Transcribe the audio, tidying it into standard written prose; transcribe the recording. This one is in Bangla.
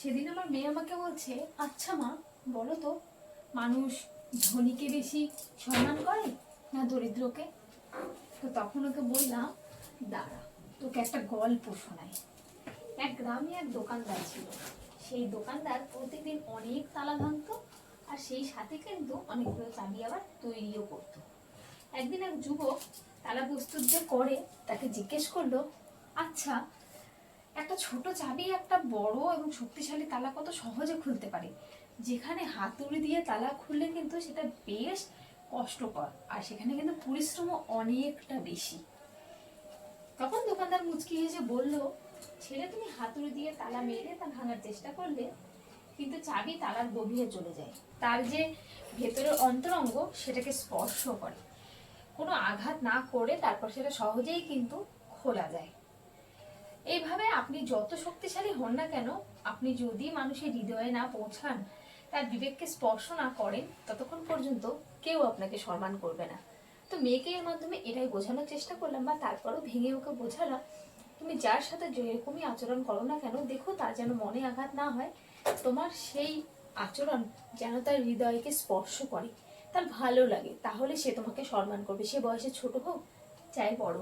সেদিন আমার মেয়ে আমাকে বলছে, আচ্ছা মা বলো তো, মানুষ ধনীকে বেশি সম্মান করে না দরিদ্রকে? তো তখন ওকে বললাম, দাঁড়া তোকে একটা গল্প শোনাই। এক গ্রামে এক দোকানদার ছিল। সেই দোকানদার প্রতিদিন অনেক তালা ভাঙতো, আর সেই সাথে কিন্তু অনেকগুলো চাবি আবার তৈরিও করতো। একদিন এক যুবক তালা প্রস্তুত যে করে তাকে জিজ্ঞেস করলো, আচ্ছা একটা ছোট চাবি একটা বড় এবং শক্তিশালী তালা কত সহজে খুলতে পারে, যেখানে হাতুড়ি দিয়ে তালা খুললে কিন্তু সেটা বেশ কষ্টকর, আর সেখানে কিন্তু পরিশ্রমও অনেকটা বেশি। তখন দোকানদার মুচকি হেসে বলল, ছেলে তুমি হাতুড়ি দিয়ে তালা মেরে তা ভাঙার চেষ্টা করলে, কিন্তু চাবি তালার গভীরে চলে যায়, তার যে ভেতরের অন্তরঙ্গ সেটাকে স্পর্শ করে, কোনো আঘাত না করে তারপর সেটা সহজেই কিন্তু খোলা যায়। এইভাবে আপনি যত শক্তিশালী হন না কেন, আপনি যদি মানুষের হৃদয়ে না পৌঁছান, তার বিবেককে স্পর্শ না করেন, ততক্ষণ পর্যন্ত কেউ আপনাকে সম্মান করবে না। তো মেয়েকে এর মাধ্যমে এটাই বোঝানোর চেষ্টা করলাম, বা তারপরও ভেঙে ওকে বোঝালাম, তুমি যার সাথে যেরকমই আচরণ করো না কেন, দেখো তার যেন মনে আঘাত না হয়, তোমার সেই আচরণ যেন তার হৃদয়কে স্পর্শ করে, তার ভালো লাগে, তাহলে সে তোমাকে সম্মান করবে, সে বয়সে ছোট হোক চাই বড়।